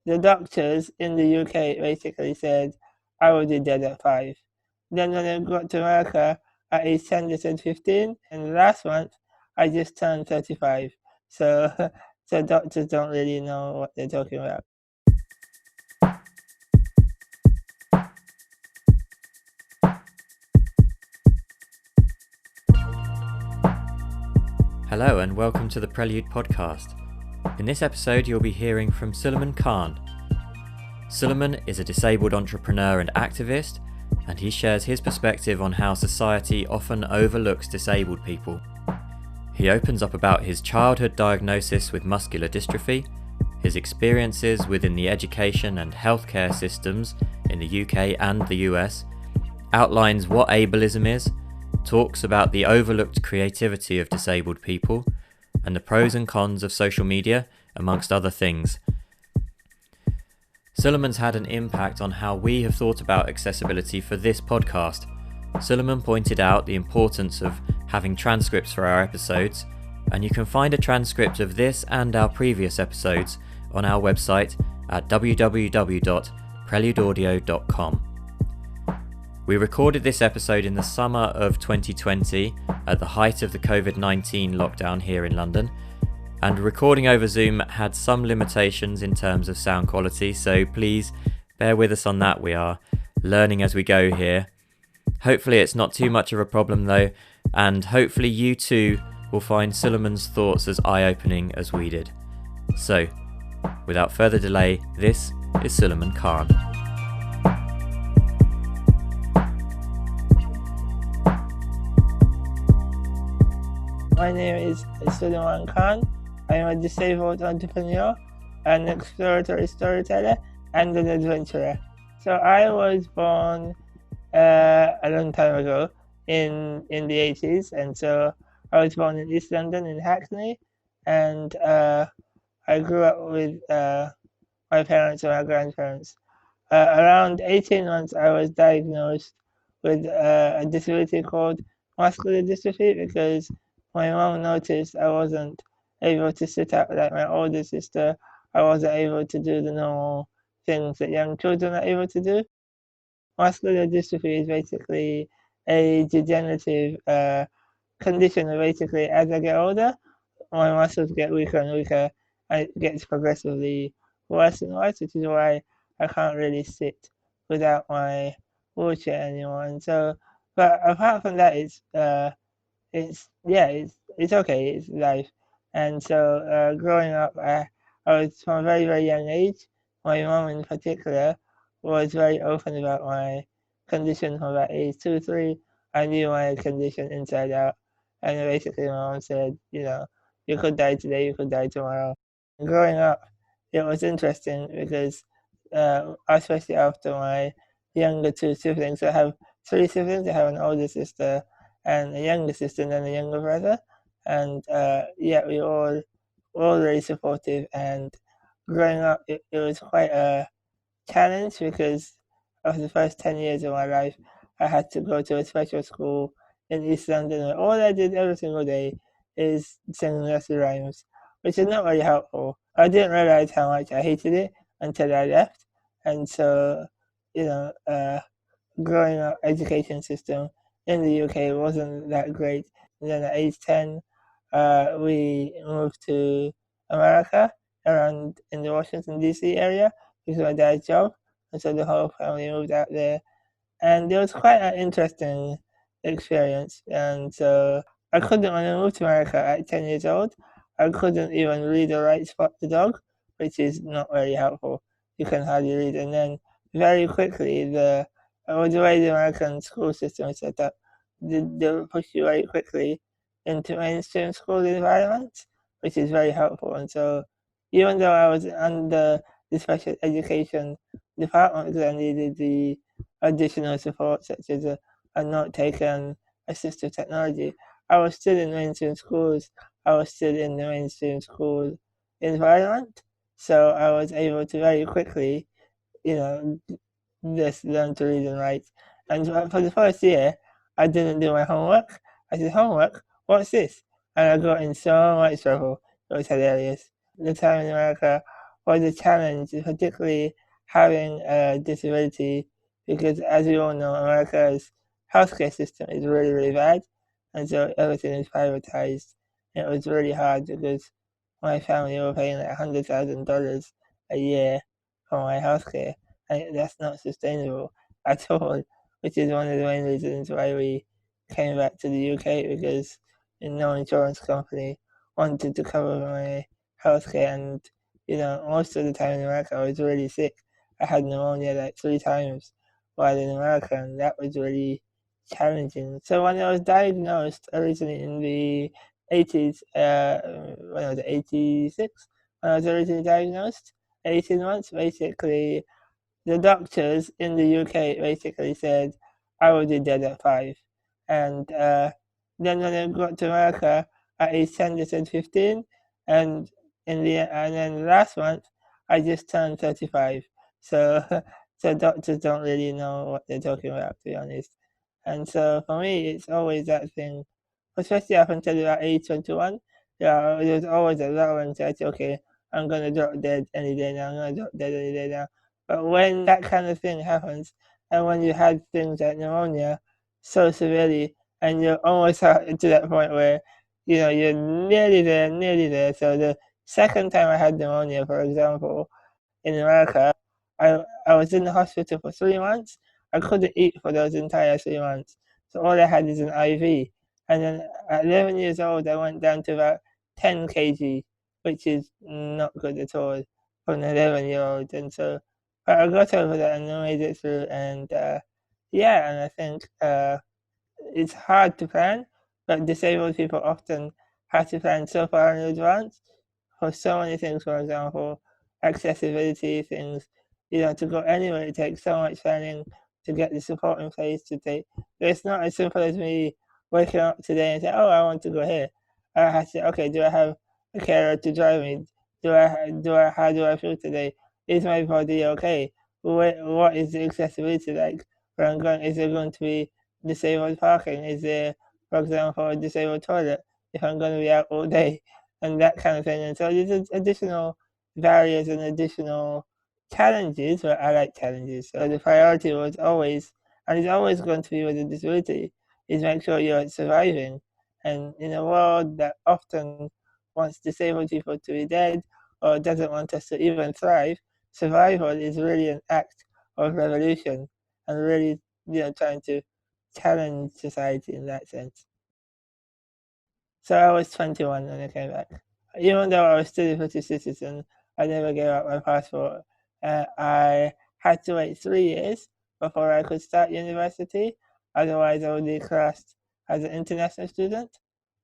the doctors in the UK basically said I would be dead at 5. Then when I got to America at age 10, they said 15, and last month I just turned 35. So, so doctors don't really know what they're talking about. Hello and welcome to the Prelude podcast. In this episode you'll be hearing from Suleiman Khan. Suleiman is a disabled entrepreneur and activist, and he shares his perspective on how society often overlooks disabled people. He opens up about his childhood diagnosis with muscular dystrophy, his experiences within the education and healthcare systems in the UK and the US, outlines what ableism is, talks about the overlooked creativity of disabled people, and the pros and cons of social media, amongst other things. Suleiman's had an impact on how we have thought about accessibility for this podcast. Suleiman pointed out the importance of having transcripts for our episodes, and you can find a transcript of this and our previous episodes on our website at www.preludeaudio.com. We recorded this episode in the summer of 2020 at the height of the COVID-19 lockdown here in London, and recording over Zoom had some limitations in terms of sound quality, so please bear with us on that. We are learning as we go here. Hopefully it's not too much of a problem though, and hopefully you too will find Suleiman's thoughts as eye-opening as we did. So, without further delay, this is Suleiman Khan. My name is Suleiman Khan. I am a disabled entrepreneur, an exploratory storyteller, and an adventurer. So I was born a long time ago in the 80s, and so I was born in East London in Hackney, and I grew up with my parents and my grandparents. Around 18 months, I was diagnosed with a disability called muscular dystrophy because my mom noticed I wasn't able to sit up like my older sister. I wasn't able to do the normal things that young children are able to do. Muscular dystrophy is basically a degenerative condition where basically as I get older, my muscles get weaker and weaker, and it gets progressively worse and worse, which is why I can't really sit without my wheelchair anymore. And so, but apart from that, it's okay. It's life. And so growing up, I was from a very very young age. My mom in particular was very open about my condition from about age 2, 3. I knew my condition inside out, and basically my mom said, you could die today, you could die tomorrow. Growing up, it was interesting because especially after my younger 2 siblings, I have 3 siblings. I have an older sister and a younger sister and then a younger brother, and we all very supportive. And growing up, it was quite a challenge because of the first 10 years of my life, I had to go to a special school in East London where all I did every single day is sing nursery rhymes, which is not very helpful. I didn't realize how much I hated it until I left. And so, growing up education system in the UK wasn't that great. And then at age 10, we moved to America around in the Washington, D.C. area because of my dad's job. And so the whole family moved out there. And it was quite an interesting experience. And so I couldn't, when I moved to America at 10 years old, I couldn't even read or write Spot the Dog, which is not very helpful. You can hardly read. And then very quickly, the way the American school system is set up, they push you very quickly into mainstream school environments, which is very helpful. And so even though I was under the special education department because I needed the additional support such as a note-taker, assistive technology, I was still in mainstream schools. I was still in the mainstream school environment. So I was able to very quickly, just learn to read and write. And for the first year, I didn't do my homework. I said, homework? What's this? And I got in so much trouble. It was hilarious. The time in America was a challenge, particularly having a disability, because as we all know, America's healthcare system is really, really bad, and so everything is privatized. And it was really hard because my family were paying like $100,000 a year for my healthcare, and that's not sustainable at all. Which is one of the main reasons why we came back to the UK, because no insurance company wanted to cover my healthcare. And most of the time in America I was really sick. I had pneumonia like 3 times while in America, and that was really challenging. So when I was diagnosed originally in the 80s, when I was 86, when I was originally diagnosed, 18 months, basically, the doctors in the UK basically said I would be dead at 5. And then when I got to America at age 10, they said 15. And and then last month, I just turned 35. So, so doctors don't really know what they're talking about, to be honest. And so for me, it's always that thing, especially up until about age 21. Yeah, there's always a lot of anxiety. Okay, I'm gonna drop dead any day now. I'm gonna drop dead any day now. But when that kind of thing happens, and when you had things like pneumonia so severely, and you're almost to that point where you're nearly there, nearly there. So the second time I had pneumonia, for example, in America, I was in the hospital for 3 months. I couldn't eat for those entire 3 months. So all I had is an IV. And then at 11 years old, I went down to about 10 kg, which is not good at all for an 11-year-old. And so, but I got over that and I made it through. And yeah, and I think it's hard to plan, but disabled people often have to plan so far in advance for so many things. For example, accessibility things. To go anywhere, it takes so much planning to get the support in place to take. It's not as simple as me waking up today and say, "Oh, I want to go here." I have to say, "Okay, do I have a carer to drive me? How do I feel today? Is my body okay? What is the accessibility like where I'm going? Is there going to be disabled parking? Is there, for example, a disabled toilet if I'm going to be out all day?" And that kind of thing. And so there's additional barriers and additional challenges, but I like challenges. So the priority was always, and is always going to be with a disability, is make sure you're surviving. And in a world that often wants disabled people to be dead or doesn't want us to even thrive, survival is really an act of revolution and really, trying to challenge society in that sense. So I was 21 when I came back. Even though I was still a British citizen, I never gave up my passport. I had to wait 3 years before I could start university. Otherwise, I would be classed as an international student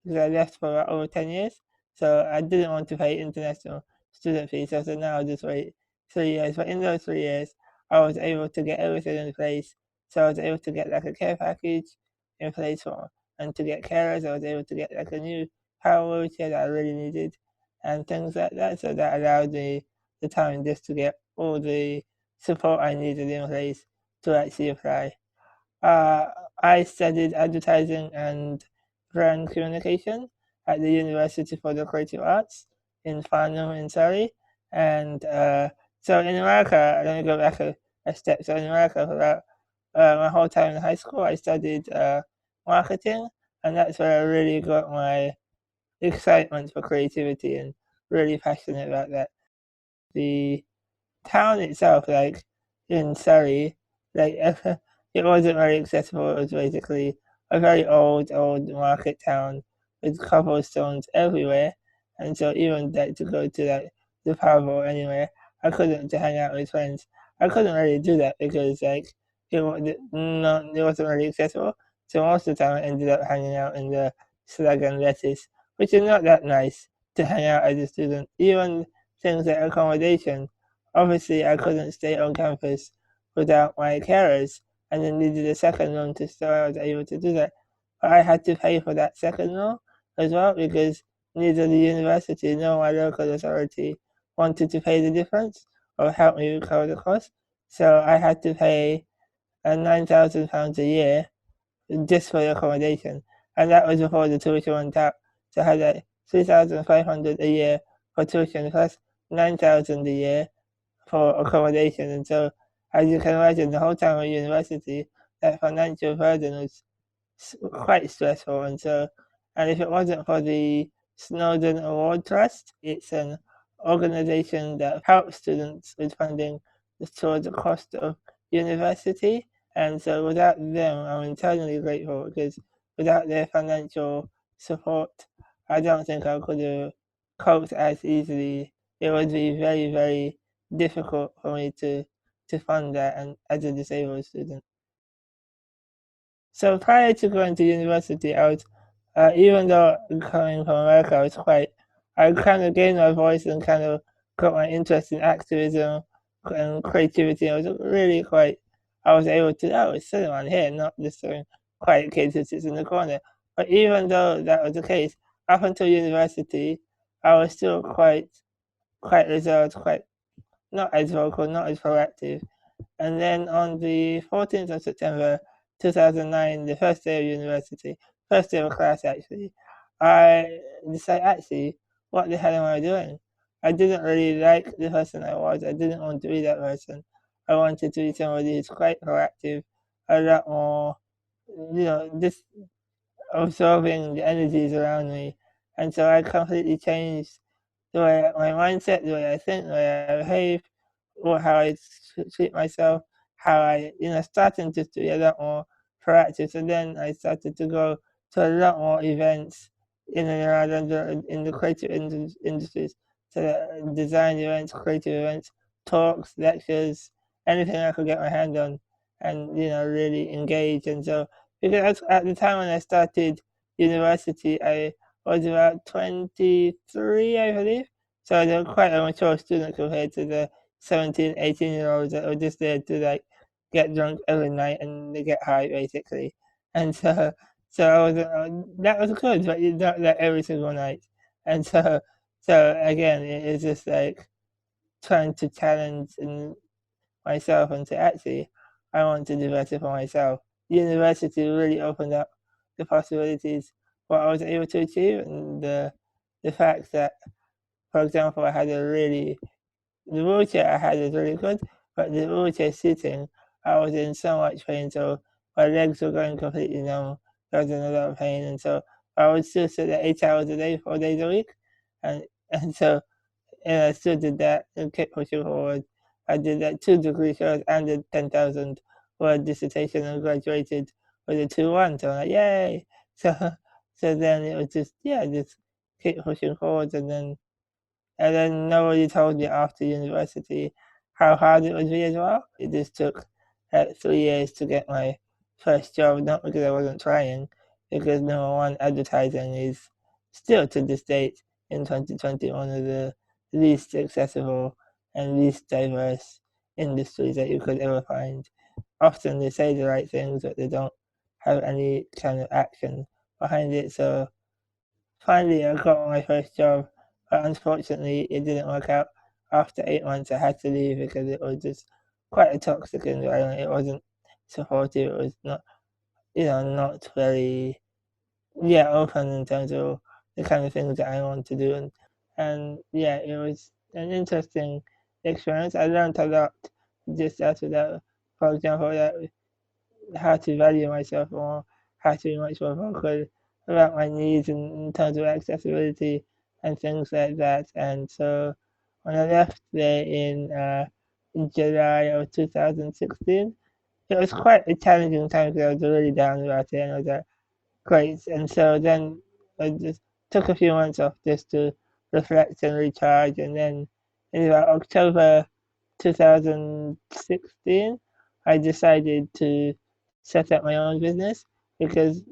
because I left for about over 10 years. So I didn't want to pay international student fees. So I said, no, I'll just wait 3 years. But in those 3 years, I was able to get everything in place. So I was able to get like a care package in place for and to get carers. I was able to get like a new power wheelchair that I really needed and things like that. So that allowed me the time just to get all the support I needed in place to actually apply. Uh, I studied advertising and brand communication at the University for the Creative Arts in Farnham in Surrey. And so in America, let me go back a step. So in America, for about my whole time in high school, I studied marketing, and that's where I really got my excitement for creativity and really passionate about that. The town itself, like in Surrey, like it wasn't very accessible. It was basically a very old market town with cobblestones everywhere, and so even like to go to like the pub or anywhere, I couldn't to hang out with friends. I couldn't really do that because like it wasn't really accessible. So most of the time, I ended up hanging out in the Slag and Lettuce, which is not that nice to hang out as a student. Even things like accommodation. Obviously, I couldn't stay on campus without my carers, and then needed a second loan to so I was able to do that. But I had to pay for that second loan as well because neither the university nor my local authority wanted to pay the difference or help me recover the cost. So I had to pay £9,000 a year just for the accommodation, and that was before the tuition went up. So I had like 3,500 a year for tuition plus $9,000 a year for accommodation. And so, as you can imagine, the whole time at university, that financial burden was quite stressful. And if it wasn't for the Snowden Award Trust, it's an organization that helps students with funding towards the cost of university. And so without them, I'm eternally grateful, because without their financial support, I don't think I could have coped as easily. It would be very, very difficult for me to fund that, and as a disabled student. So prior to going to university, I was, even though coming from America, I kind of gained my voice and kind of got my interest in activism and creativity. I was able to, oh, it's someone here, not just some quiet kid who sits in the corner. But even though that was the case, up until university, I was still quite reserved, quite not as vocal, not as proactive. And then on the 14th of September 2009, the first day of university, first day of class actually, I decided, actually, what the hell am I doing? I didn't really like the person I was. I didn't want to be that person. I wanted to be somebody who's quite proactive, a lot more, just absorbing the energies around me. And so I completely changed the way my mindset, the way I think, the way I behave, or how I treat myself, how I, starting just to be a lot more proactive. So then I started to go to a lot more events in and around in the creative industries. So design events, creative events, talks, lectures, anything I could get my hand on, and really engage. And so because at the time when I started university, I was about 23, I believe. So they were quite a mature student compared to the 17, 18-year-olds that were just there to like get drunk every night and they get high basically. And so I was that was good, but not like every single night. And so again, it's just like trying to challenge myself and say, actually, I want to diversify myself. University really opened up the possibilities, what I was able to achieve, and the fact that, for example, the wheelchair I had was really good, but the wheelchair sitting, I was in so much pain, so my legs were going completely numb. I was in a lot of pain, and so I would still sit there 8 hours a day, 4 days a week, and and so and I still did that and kept pushing forward. I did that 2 degree course and the 10,000 word dissertation and graduated with a 2-1. So I'm like, yay! So so then it was just, yeah, just keep pushing forward. And then nobody told me after university how hard it would be as well. It just took 3 years to get my first job, not because I wasn't trying, because number one, advertising is still to this date in 2020 one of the least accessible and least diverse industries that you could ever find. Often they say the right things, but they don't have any kind of action behind it. So finally, I got my first job, but unfortunately, it didn't work out. After 8 months, I had to leave because it was just quite a toxic environment. It wasn't supportive. It was not, not very, yeah, open in terms of the kind of things that I want to do. And yeah, it was an interesting experience. I learned a lot just after that. For example, that how to value myself more, how to be much more vocal about my needs in terms of accessibility and things like that. And so when I left there in July of 2016, it was quite a challenging time because I was really down about it, and I was like, great. And so then I just took a few months off just to reflect and recharge. And then in about October 2016, I decided to set up my own business because,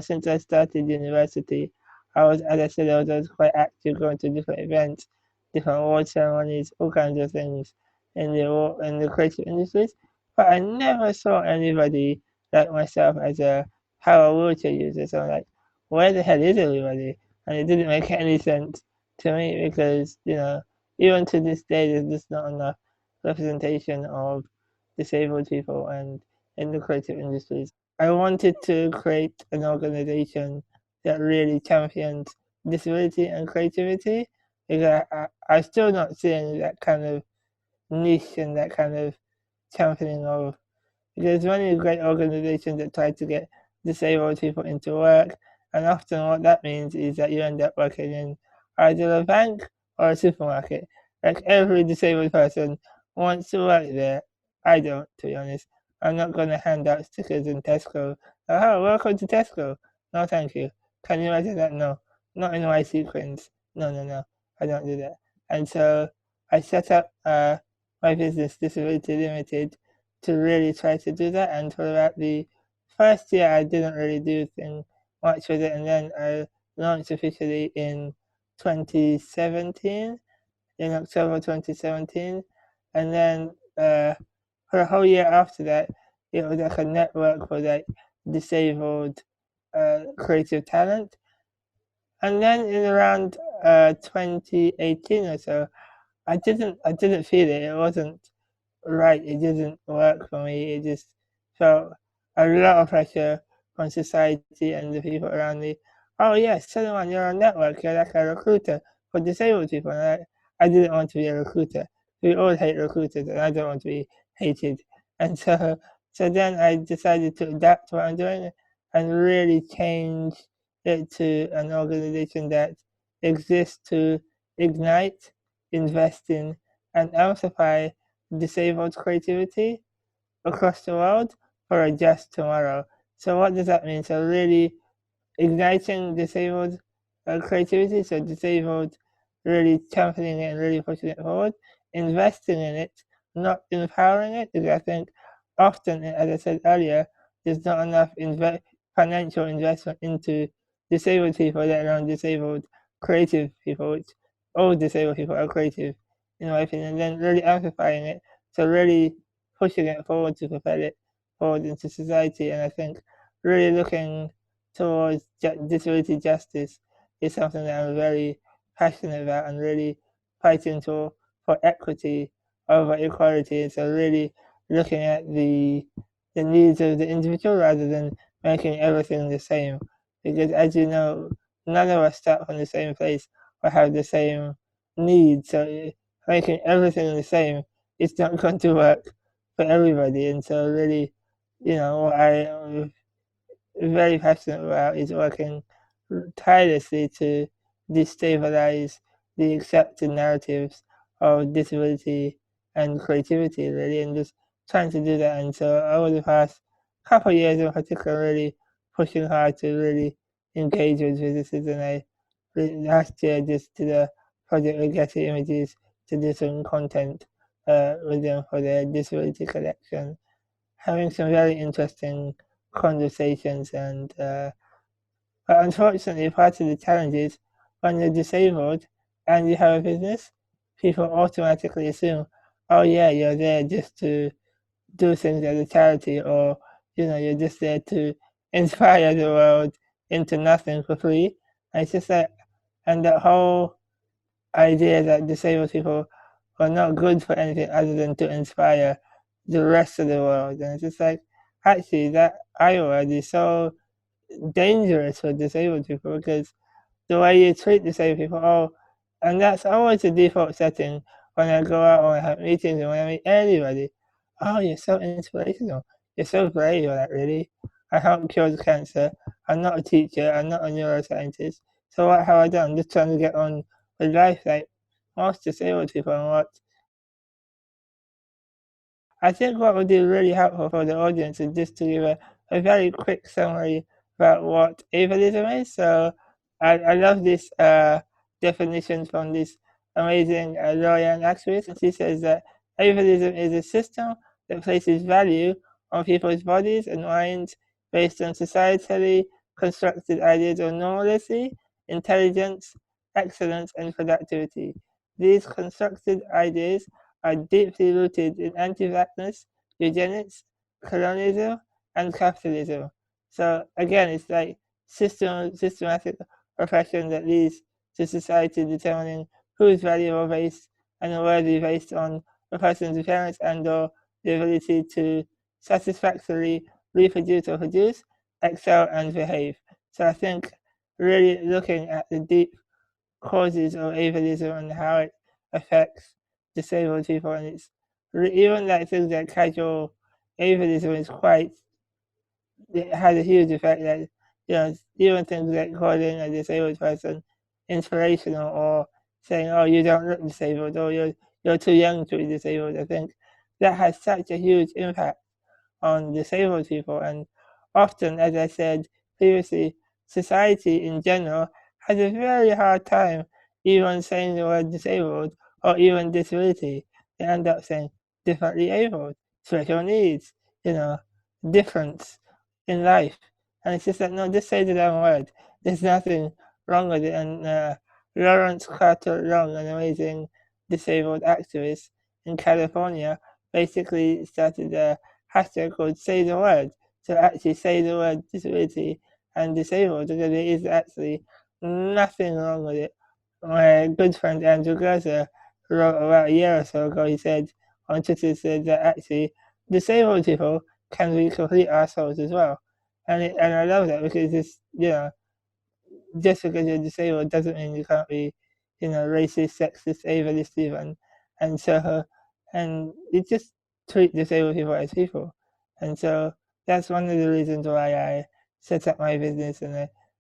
since I started university, as I said, I was quite active, going to different events, different award ceremonies, all kinds of things in the creative industries. But I never saw anybody like myself as a power wheelchair user. So I'm like, where the hell is everybody? And it didn't make any sense to me because, even to this day, there's just not enough representation of disabled people and in the creative industries. I wanted to create an organization that really champions disability and creativity, because I'm still not seeing that kind of niche and that kind of championing of, because many great organizations that try to get disabled people into work, and often what that means is that you end up working in either a bank or a supermarket. Like every disabled person wants to work there. I don't, to be honest. I'm not going to hand out stickers in Tesco. Oh, welcome to Tesco. No, thank you. Can you imagine that? No, not in my sequence. No, no, no. I don't do that. And so I set up my business, Disability Limited, to really try to do that. And for about the first year, I didn't really do much with it, and then I launched officially in 2017, in October 2017, and then for a whole year after that, it was like a network for like disabled creative talent. And then in around 2018 or so, I didn't feel it. It wasn't right. It didn't work for me. It just felt a lot of pressure from society and the people around me. Oh yes, Solomon, you're on network. You're like a recruiter for disabled people. And I didn't want to be a recruiter. We all hate recruiters, and I don't want to be hated. And so then I decided to adapt what I'm doing and really change it to an organization that exists to ignite, invest in, and amplify disabled creativity across the world for a just tomorrow. So what does that mean? So really igniting disabled creativity, so disabled really championing it and really pushing it forward, investing in it, not empowering it, because I think often, as I said earlier, there's not enough financial investment into disabled people, let alone disabled creative people, which all disabled people are creative, in my opinion, and then really amplifying it, so really pushing it forward to propel it forward into society. And I think really looking towards disability justice is something that I'm very passionate about, and really fighting for equity over equality. So really looking at the needs of the individual rather than making everything the same. Because as you know, none of us start from the same place or have the same needs. So making everything the same, it's not going to work for everybody. And so really, what I very passionate about is working tirelessly to destabilize the accepted narratives of disability and creativity, really, and just trying to do that. And so over the past couple of years in particular, really pushing hard to really engage with visitors. And last year just did a project with Getty Images to do some content with them for their disability collection, having some very interesting conversations. And but unfortunately, part of the challenge is when you're disabled and you have a business, people automatically assume, oh yeah, you're there just to do things as a charity, or you're just there to inspire the world into nothing for free. And it's just like, and that whole idea that disabled people are not good for anything other than to inspire the rest of the world. And it's just like, actually, that I word is so dangerous for disabled people, because the way you treat disabled people, and that's always the default setting when I go out or I have meetings and when I meet anybody. Oh, you're so inspirational. You're so brave. You're like, really? I helped cure cancer. I'm not a teacher. I'm not a neuroscientist. So what have I done? I'm just trying to get on with life like most disabled people. And what I think what would be really helpful for the audience is just to give a very quick summary about what ableism is. So I love this definition from this amazing lawyer and activist. And she says that ableism is a system that places value on people's bodies and minds based on societally constructed ideas of normalcy, intelligence, excellence, and productivity. These constructed ideas are deeply rooted in anti-blackness, eugenics, colonialism, and capitalism. So again, it's like systematic oppression that leads to society determining who is valuable based and worthy based on a person's appearance and/or the ability to satisfactorily reproduce or produce, excel, and behave. So I think really looking at the deep causes of ableism and how it affects disabled people, and it's even like things like casual ableism is quite, it has a huge effect that, even things like calling a disabled person inspirational or saying, oh, you don't look disabled, or you're too young to be disabled. I think that has such a huge impact on disabled people. And often, as I said previously, society in general has a very hard time even saying the word disabled or even disability. They end up saying differently abled, special needs, you know, difference in life. And it's just like, no, just say the damn word. There's nothing wrong with it. And Lawrence Carter Long, an amazing disabled activist in California, basically started a hashtag called Say the Word. So actually say the word disability and disabled, because there is actually nothing wrong with it. My good friend Andrew Gerzer wrote about a year or so ago, he said on Twitter, said that actually disabled people can be complete assholes as well. And I love that, because it's, just because you're disabled doesn't mean you can't be, racist, sexist, ableist even. And so, and you just treat disabled people as people. And so that's one of the reasons why I set up my business. And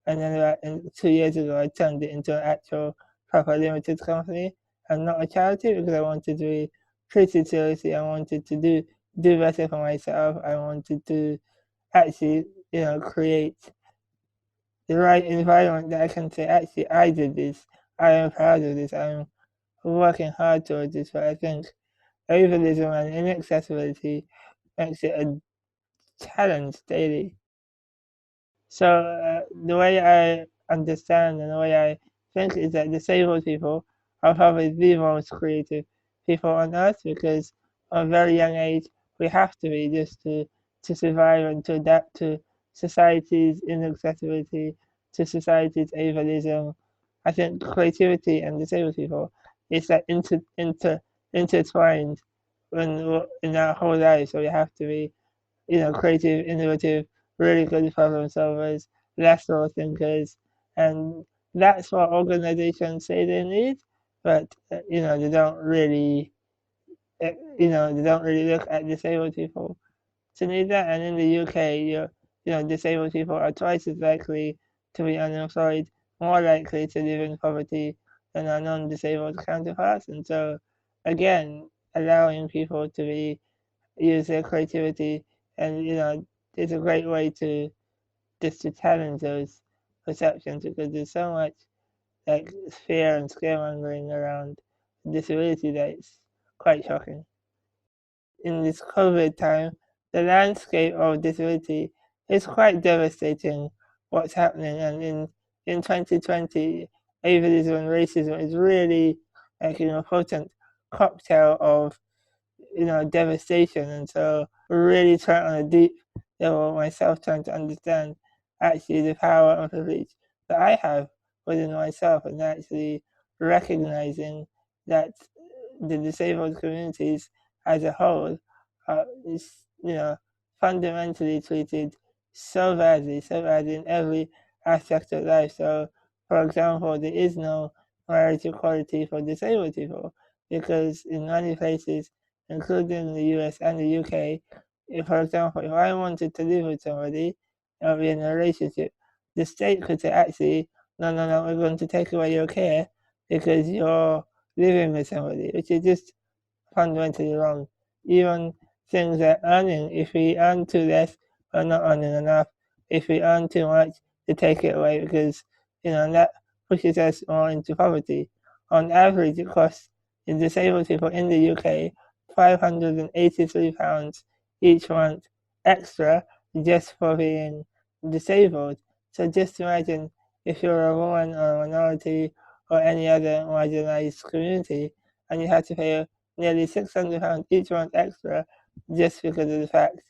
then about 2 years ago, I turned it into an actual proper limited company and not a charity, because I wanted to be treated seriously. I wanted to do better for myself. I wanted to actually, create the right environment that I can say, actually, I did this. I am proud of this. I'm working hard towards this. But I think ableism and inaccessibility makes it a challenge daily. So the way I understand and the way I think is that disabled people are probably the most creative people on earth, because at a very young age we have to be, just to survive and to adapt to society's inaccessibility, to society's ableism. I think creativity and disabled people is like intertwined in our whole life. So we have to be, creative, innovative, really good problem solvers, lateral thinkers, and that's what organizations say they need. But they don't really, they don't really look at disabled people to need that. And in the UK, disabled people are twice as likely to be unemployed, more likely to live in poverty than our non-disabled counterparts. And so, again, allowing people to use their creativity, and it's a great way to just to challenge those perceptions, because there's so much like fear and scaremongering around disability that it's quite shocking. In this COVID time, the landscape of disability is quite devastating. What's happening, and in 2020, ableism and racism is really like a potent cocktail of devastation. And so we're really trying on a deep level, myself trying to understand actually the power and privilege that I have within myself, and actually recognizing that the disabled communities as a whole is, fundamentally treated so badly in every aspect of life. So, for example, there is no marriage equality for disabled people, because in many places, including the US and the UK, if, for example, if I wanted to live with somebody or be in a relationship, the state could say, actually, no, no, no, we're going to take away your care because you're living with somebody, which is just fundamentally wrong. Even things like earning, if we earn too less, we're not earning enough. If we earn too much, they take it away, because that pushes us more into poverty. On average, it costs the disabled people in the UK £583 each month extra just for being disabled. So just imagine if you're a woman or a minority or any other marginalized community, and you have to pay nearly £600 each month extra just because of the fact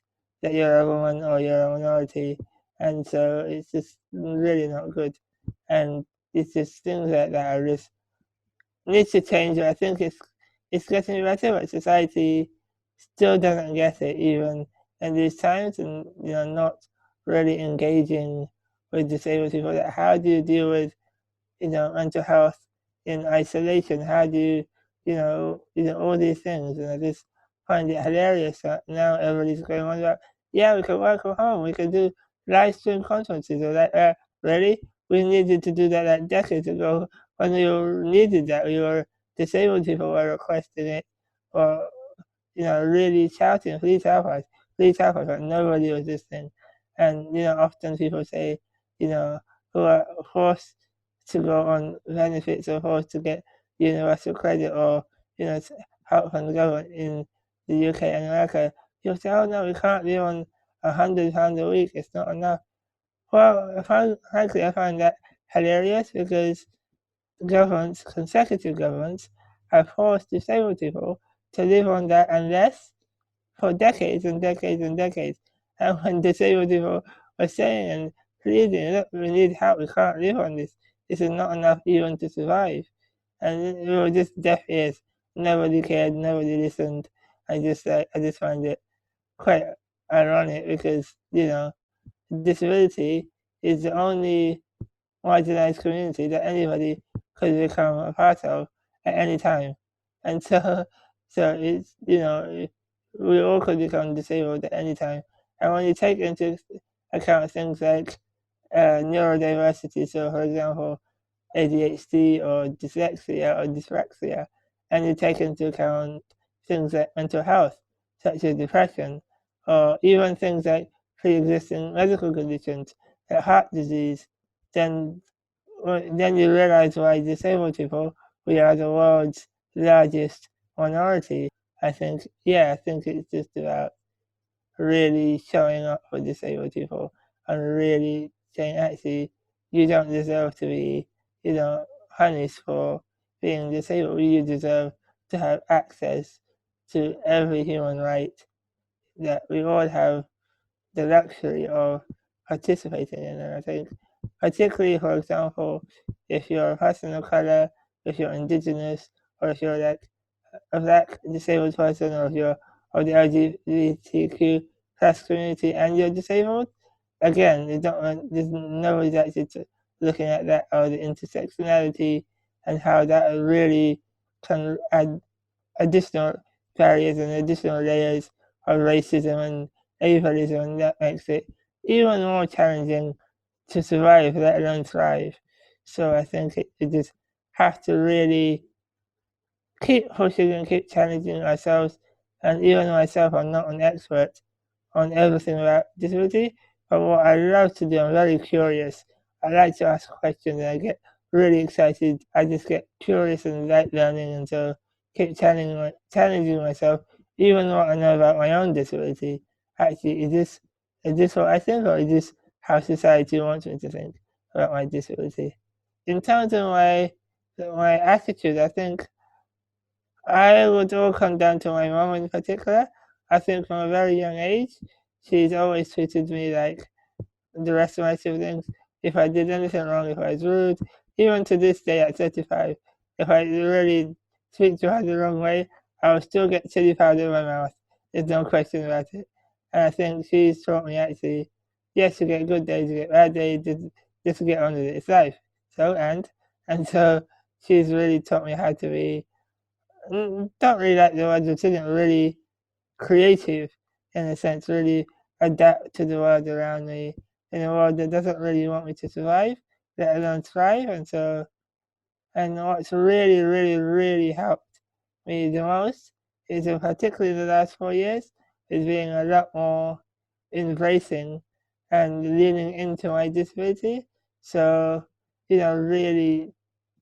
that you're a woman or you're a minority. And so it's just really not good. And it's just things like that are just needs to change. I think it's getting better, but society still doesn't get it even in these times, and not really engaging with disabled people. That how do you deal with mental health in isolation. How do all these things? And I just find it hilarious that now everybody's going on about, yeah, we can work from home, we can do live stream conferences. Or like, really? We needed to do that like decades ago when we needed that. We were disabled people were requesting it, or really shouting, please help us, but nobody was listening. And often people say, who are forced to go on benefits or forced to get universal credit or help from the government in the UK and America, you'll say, oh no, we can't live on £100 a week, it's not enough. Well, frankly, I find that hilarious because governments, consecutive governments, have forced disabled people to live on that and less for decades and decades and decades. And when disabled people were saying and pleading, look, we need help, we can't live on this. This is not enough even to survive. And we were just deaf ears. Nobody cared, nobody listened. I just find it quite ironic because, disability is the only marginalized community that anybody could become a part of at any time. And so it's, we all could become disabled at any time. And when you take into account things like neurodiversity, so for example, ADHD or dyslexia or dyspraxia, and you take into account things like mental health, such as depression, or even things like pre-existing medical conditions like heart disease, then you realize why disabled people, we are the world's largest minority. I think it's just about really showing up for disabled people and really saying, actually, you don't deserve to be, punished for being disabled. You deserve to have access to every human right that we all have the luxury of participating in. And I think, particularly, for example, if you're a person of color, if you're indigenous, or if you're like a black disabled person, or if you're of the LGBTQ plus community and you're disabled, again, there's nobody's actually looking at that or the intersectionality and how that really can add additional barriers and additional layers of racism and ableism, and that makes it even more challenging to survive, let alone thrive. So I think it just have to really keep pushing and keep challenging ourselves. And even myself, I'm not an expert on everything about disability, but what I love to do, I'm very curious. I like to ask questions and I get really excited. I just get curious and like learning, and so keep challenging myself, even what I know about my own disability. Actually, is this what I think, or is this how society wants me to think about my disability? In terms of my attitude, I think I would all come down to my mom in particular. I think from a very young age, she's always treated me like the rest of my siblings. If I did anything wrong, if I was rude, even to this day at 35, if I really speak to her the wrong way, I will still get chili powder in my mouth. There's no question about it. And I think she's taught me actually, yes, you get good days, you get bad days, just get on with it. It's life. So she's really taught me how to be don't really like the word resilient, really creative in a sense, really adapt to the world around me in a world that doesn't really want me to survive, let alone thrive. And what's really, really, really helped me the most is, in particularly the last 4 years, is being a lot more embracing and leaning into my disability. So, really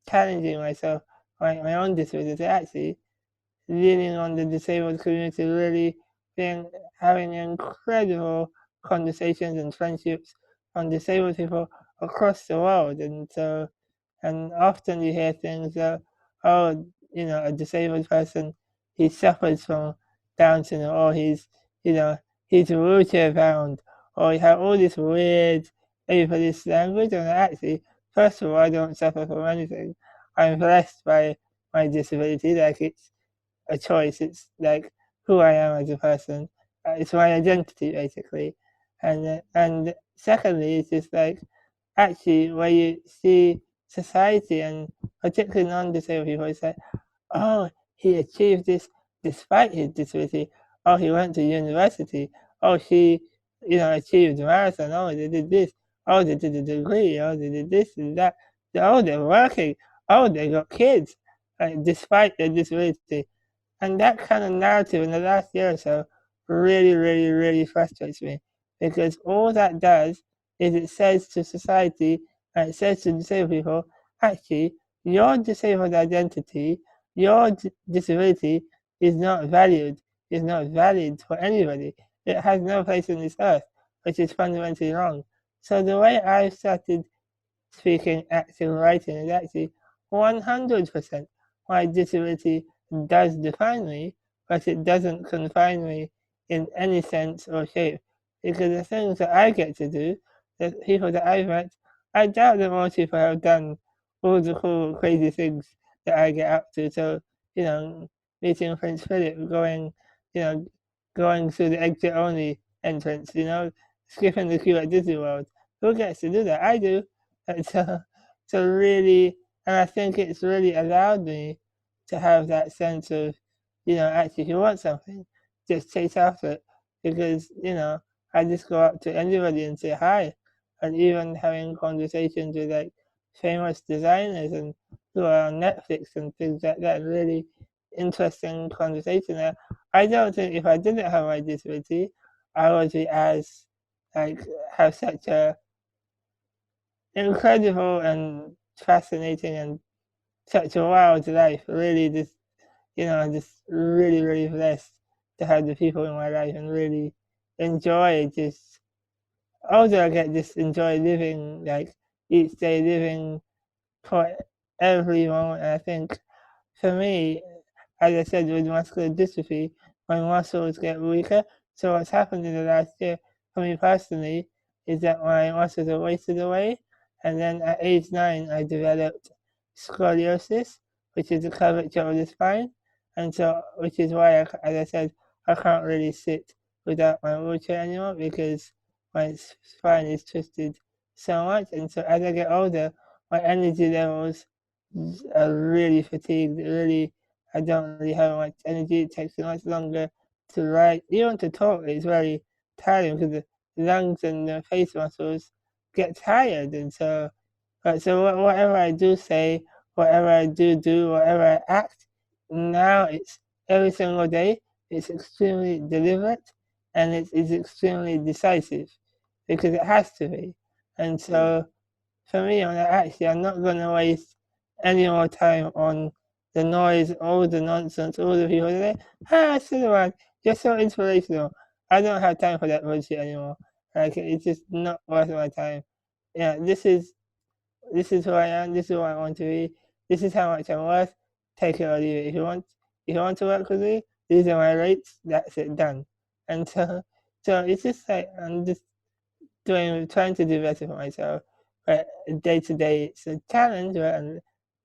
challenging myself, my own disability actually, leaning on the disabled community, really having incredible conversations and friendships on disabled people across the world. And often you hear things that, oh, a disabled person, he suffers from Down syndrome, or you know, he's wheelchair bound, or you have all this weird ableist language. And actually, first of all, I don't suffer from anything. I'm blessed by my disability, like it's a choice. It's like who I am as a person. It's my identity basically. And secondly, it's just like actually where you see society, and particularly non-disabled people, is like, oh, he achieved this despite his disability. Oh, he went to university. Oh, she, achieved marathon. Oh, they did this. Oh, they did a degree. Oh, they did this and that. Oh, they're working. Oh, they got kids, despite their disability. And that kind of narrative in the last year or so really, really, really frustrates me, because all that does is it says to society, and it says to disabled people, actually, your disabled identity, your disability is not valued, is not valid for anybody. It has no place on this earth, which is fundamentally wrong. So the way I started speaking, acting, writing is actually 100% my disability does define me, but it doesn't confine me in any sense or shape. Because the things that I get to do, the people that I've met, I doubt that most people have done all the cool, crazy things that I get up to. So, meeting Prince Philip, you know, going through the exit only entrance, skipping the queue at Disney World. Who gets to do that? I do. And so really, and I think it's really allowed me to have that sense of, actually, if you want something, just chase after it. Because, I just go up to anybody and say hi. And even having conversations with like famous designers and who are on Netflix and things like that, really interesting conversation there. I don't think if I didn't have my disability, I would be as, like, have such a incredible and fascinating and such a wild life. Really, just really, really blessed to have the people in my life and really enjoy just, although I get just enjoy living, like each day, living for every moment. And I think for me, as I said, with muscular dystrophy, my muscles get weaker. So what's happened in the last year for me personally is that my muscles are wasted away. And then at age 9, I developed scoliosis, which is the curvature of the spine. And so, which is why, as I said, I can't really sit without my wheelchair anymore, because my spine is twisted so much. And so as I get older, my energy levels are really fatigued. Really, I don't really have much energy. It takes much longer to write. Even to talk is very tiring, because the lungs and the face muscles get tired. And so, whatever I do say, whatever I do, whatever I act, now it's every single day. It's extremely deliberate, and it's extremely decisive, because it has to be. And so for me, I'm not going to waste any more time on the noise, all the nonsense, all the people that say, Suleiman, you're so inspirational. I don't have time for that bullshit anymore. Like, it's just not worth my time. Yeah, this is who I am. This is what I want to be. This is how much I'm worth. Take it or leave it. If you want to work with me, these are my rates. That's it, done. And so it's just like I'm just trying to do better for myself. But day to day, it's a challenge, but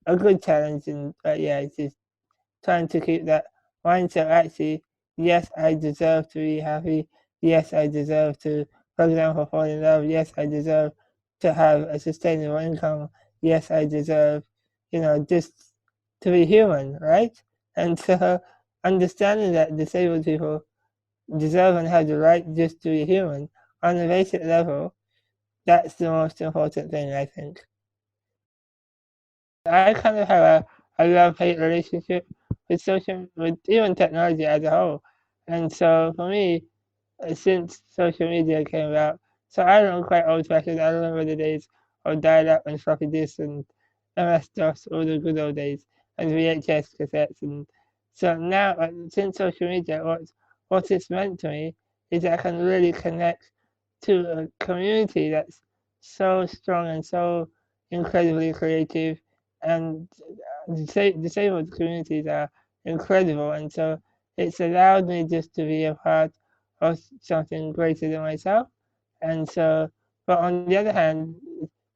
a good challenge. And yeah, it's just trying to keep that mindset. Actually, yes, I deserve to be happy. Yes, I deserve to, for example, fall in love. Yes, I deserve to have a sustainable income. Yes, I deserve, just to be human, right? And so understanding that disabled people deserve and have the right just to be human on a basic level, that's the most important thing, I think. I kind of have a love-hate relationship with even technology as a whole. And so for me, since social media came about, so I am quite old-fashioned. I remember the days of dial-up and floppy disks and MS-DOS, all the good old days, and VHS cassettes. And so now, since social media, what it's meant to me is that I can really connect to a community that's so strong and so incredibly creative, and disabled communities are incredible. And so it's allowed me just to be a part of something greater than myself. And so, but on the other hand,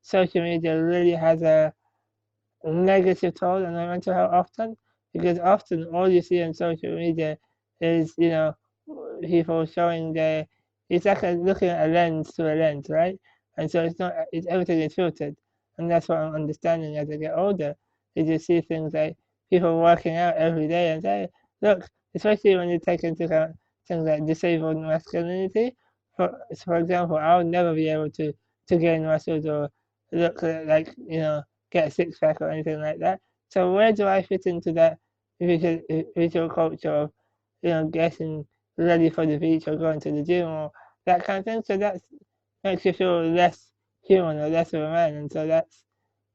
social media really has a negative toll on my mental health often, because often all you see on social media is, people showing it's like looking at a lens to a lens, right? And so it's not, everything is filtered. And that's what I'm understanding as I get older, is you see things like people working out every day and say, look, especially when you take into account things like disabled masculinity. For example, I would never be able to gain muscles or look like, get a six pack or anything like that. So where do I fit into that visual culture of, getting ready for the beach or going to the gym or that kind of thing? So that makes you feel less human or less of a man, and so that's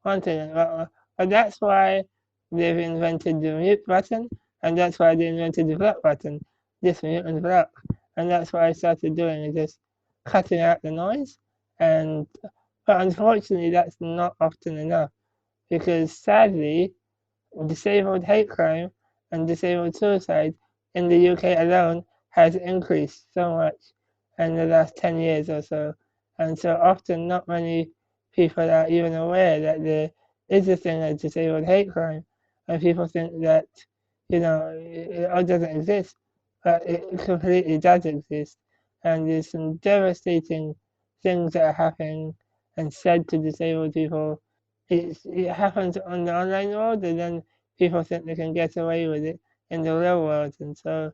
one thing. But that's why they've invented the mute button, and that's why they invented the block button, this mute and block, and that's what I started doing, is just cutting out the noise. And but unfortunately, that's not often enough, because sadly, disabled hate crime and disabled suicide in the UK alone has increased so much in the last 10 years or so. And so often, not many people are even aware that there is a thing as disabled hate crime. And people think that, it doesn't exist, but it completely does exist. And there's some devastating things that are happening and said to disabled people. It happens on the online world, and then people think they can get away with it in the real world. And so,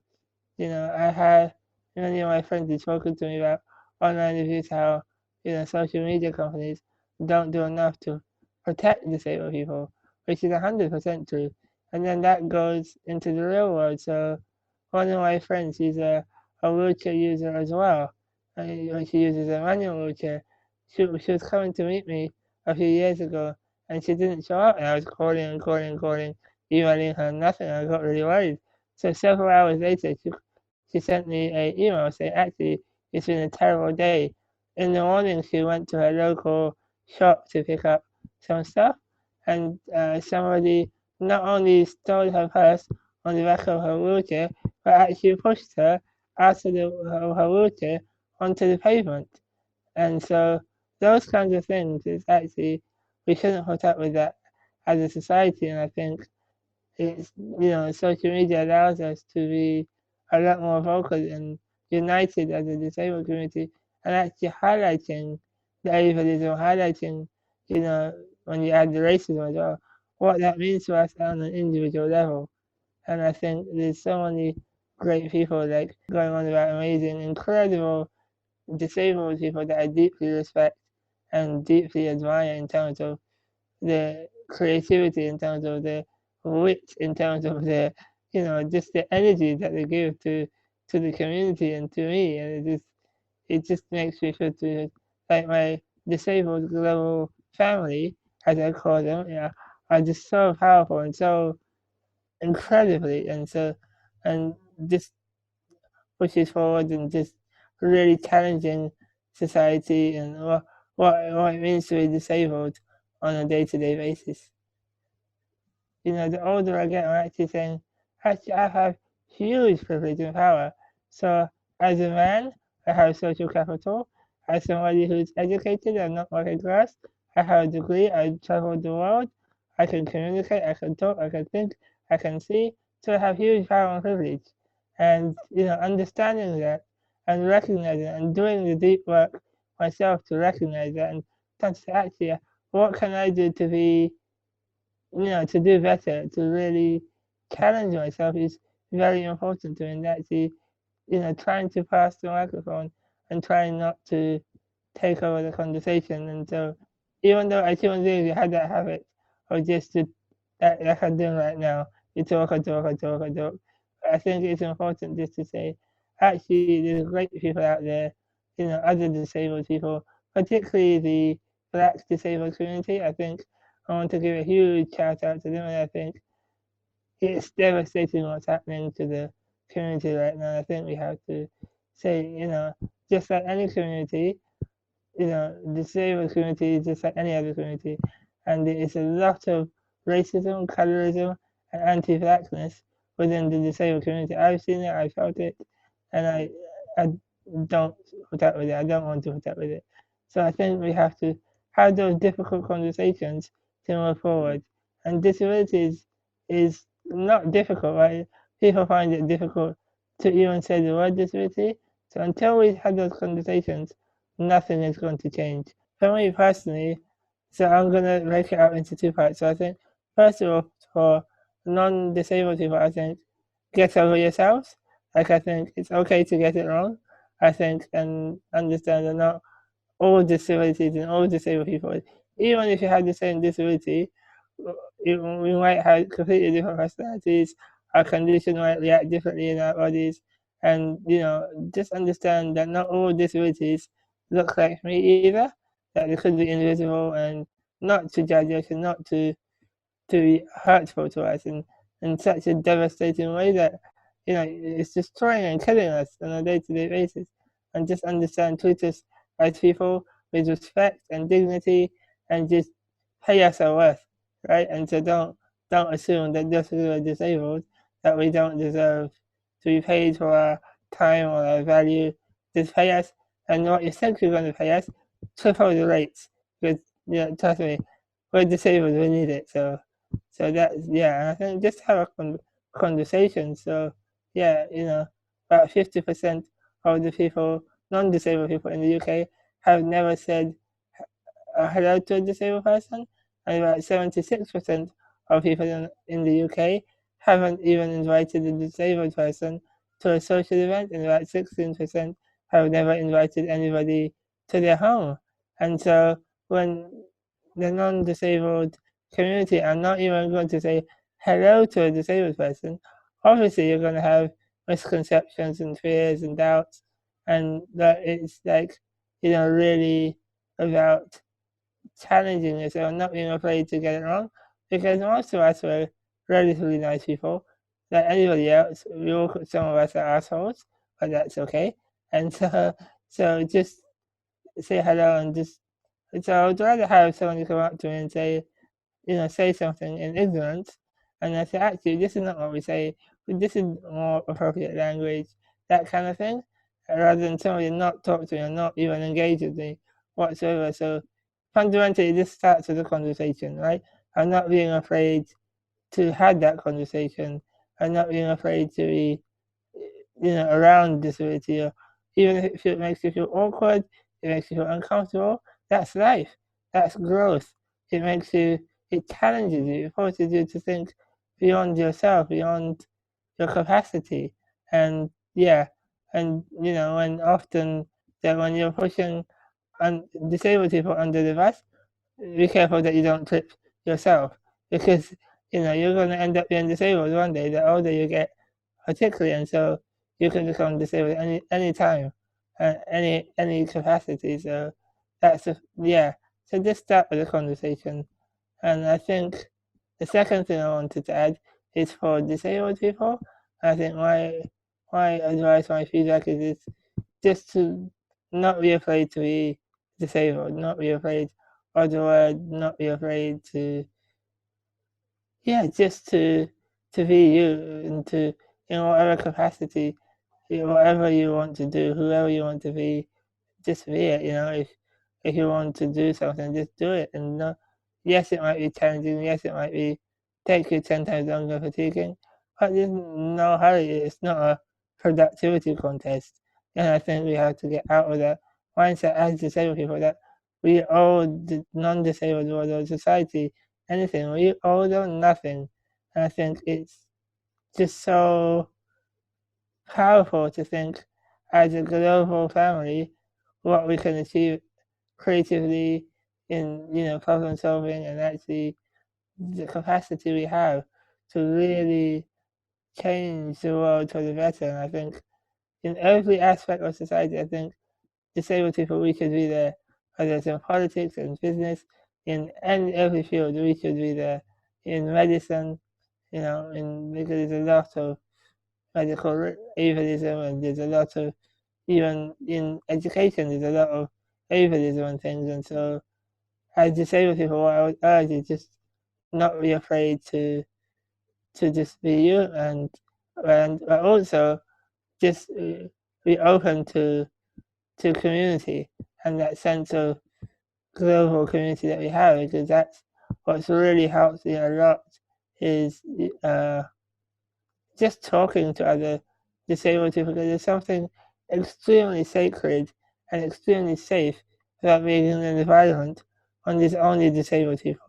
I had many of my friends had spoken to me about online abuse, how, social media companies don't do enough to protect disabled people, which is 100% true. And then that goes into the real world. So one of my friends, she's a wheelchair user as well, and she uses a manual wheelchair. She was coming to meet me a few years ago, and she didn't show up, and I was calling and calling and calling, emailing her, nothing. I got really worried. So several hours later, she sent me an email saying, actually, it's been a terrible day. In the morning, she went to her local shop to pick up some stuff, and somebody not only stole her purse on the back of her wheelchair, but actually pushed her out of her wheelchair onto the pavement. And so those kinds of things is actually, we shouldn't put up with that as a society. And I think it's, social media allows us to be a lot more vocal and united as a disabled community, and actually highlighting the ableism, highlighting, when you add the racism as well, what that means to us on an individual level. And I think there's so many great people like going on about amazing, incredible disabled people that I deeply respect and deeply admire in terms of the creativity, in terms of the wit, in terms of the, just the energy that they give to the community and to me. And it just makes me feel to, like, my disabled global family, as I call them, are just so powerful and so incredibly, and just pushes forward and just really challenging society and what it means to be disabled on a day-to-day basis. The older I get, I'm actually saying, actually, I have huge privilege and power. So, as a man, I have social capital. As somebody who's educated and not working class, I have a degree. I traveled the world. I can communicate. I can talk. I can think. I can see. So I have huge power and privilege. And understanding that and recognizing and doing the deep work myself to recognize that and to say, actually, what can I do to be, to do better, to really challenge myself is very important to me. And actually, trying to pass the microphone and trying not to take over the conversation. And so, even though as human beings, we had that habit of just to, like I'm doing right now, you talk and talk and talk and talk. But I think it's important just to say, actually, there's great people out there, other disabled people, particularly the Black disabled community. I think I want to give a huge shout out to them, and I think it's devastating what's happening to the community right now. I think we have to say, just like any community, the disabled community is just like any other community, and there is a lot of racism, colorism, and anti-blackness within the disabled community. I've seen it, I felt it, and I don't put up with it. I don't want to put up with it. So I think we have to have those difficult conversations to move forward. And disability is not difficult, right? People find it difficult to even say the word disability. So until we have those conversations, nothing is going to change. For me personally, So I'm gonna break it up into two parts. So I think first of all, for non-disabled people, I think get over yourselves. Like I think it's okay to get it wrong. I think and understand that not all disabilities and all disabled people, even if you have the same disability, we might have completely different personalities. Our condition might react differently in our bodies, and just understand that not all disabilities look like me either. That they could be invisible, and not to judge us, and not to be hurtful to us in such a devastating way that it's destroying and killing us on a day-to-day basis. And just understand, treat us as people with respect and dignity, and just pay us our worth, right? And so don't assume that just because we're disabled that we don't deserve to be paid for our time or our value. Just pay us, and what you think you're going to pay us, triple the rates. Because trust me, we're disabled, we need it. So that's, yeah, and I think just have a conversation. So yeah, about 50% of the people, non-disabled people in the UK, have never said hello to a disabled person, and about 76% of people in the UK haven't even invited a disabled person to a social event, and about 16% have never invited anybody to their home. And so when the non-disabled community are not even going to say hello to a disabled person, obviously you're going to have misconceptions and fears and doubts, and that it's like, really about challenging yourself, not being afraid to get it wrong, because most of us were relatively nice people. Like anybody else, some of us are assholes, but that's okay. And so just say hello and just. So I'd rather have someone come up to me and say something in ignorance, and I say, actually, this is not what we say. This is more appropriate language, that kind of thing, rather than somebody not talk to me or not even engage with me whatsoever. So fundamentally, this starts with a conversation, right? I'm not being afraid to have that conversation. I'm not being afraid to be around disability, or even if it makes you feel awkward, it makes you feel uncomfortable. That's life. That's growth. It challenges you. It forces you to think beyond yourself, beyond your capacity. And yeah, and and often that when you're pushing disabled people under the bus, be careful that you don't trip yourself, because you're going to end up being disabled one day the older you get, particularly, and so you can become disabled any time, any capacity. So yeah. So just start with a conversation, and I think the second thing I wanted to add is for disabled people. I think my advice, my feedback is just to not be afraid to be disabled, not be afraid of the word, not be afraid to, yeah, just to be you, and to, in whatever capacity, whatever you want to do, whoever you want to be, just be it. If you want to do something, just do it. And yes, it might be challenging. Yes, it might be take you 10 times longer fatiguing, but there's no hurry. It's not a productivity contest. And I think we have to get out of that mindset as disabled people, that we owe the non-disabled world or society anything. We owe them nothing. And I think it's just so powerful to think as a global family what we can achieve creatively in problem solving, and actually the capacity we have to really change the world for the better. And I think in every aspect of society, I think disabled people, we should be there, whether it's in politics and business, in every field we should be there. In medicine, because there's a lot of medical ableism, and there's a lot of, even in education, there's a lot of ableism and things. And so as disabled people, what I would urge is just not be afraid to just be you, and but also just be open to community and that sense of global community that we have, because that's what's really helped me a lot, is just talking to other disabled people, because there's something extremely sacred and extremely safe about being in an environment on only disabled people,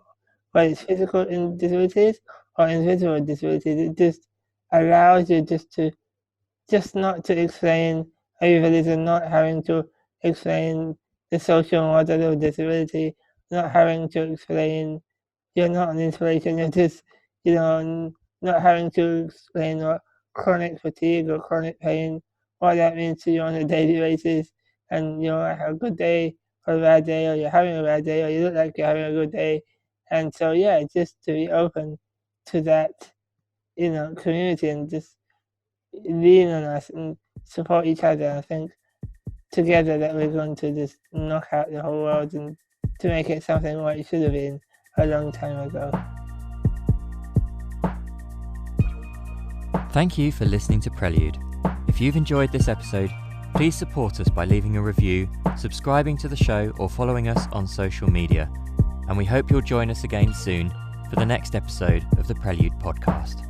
whether it's physical disabilities or invisible disabilities. It just allows you just not to explain ableism, not having to explain the social model of disability, not having to explain you're not an inspiration, you're just, not having to explain what chronic fatigue or chronic pain, what that means to you on a daily basis. And have a good day or a bad day, or you're having a bad day, or you look like you're having a good day. And so, yeah, just to be open to that, community and just lean on us and support each other. I think together that we're going to just knock out the whole world and to make it something what it should have been a long time ago. Thank you for listening to Prelude. If you've enjoyed this episode, please support us by leaving a review, subscribing to the show, or following us on social media. And we hope you'll join us again soon for the next episode of the Prelude podcast.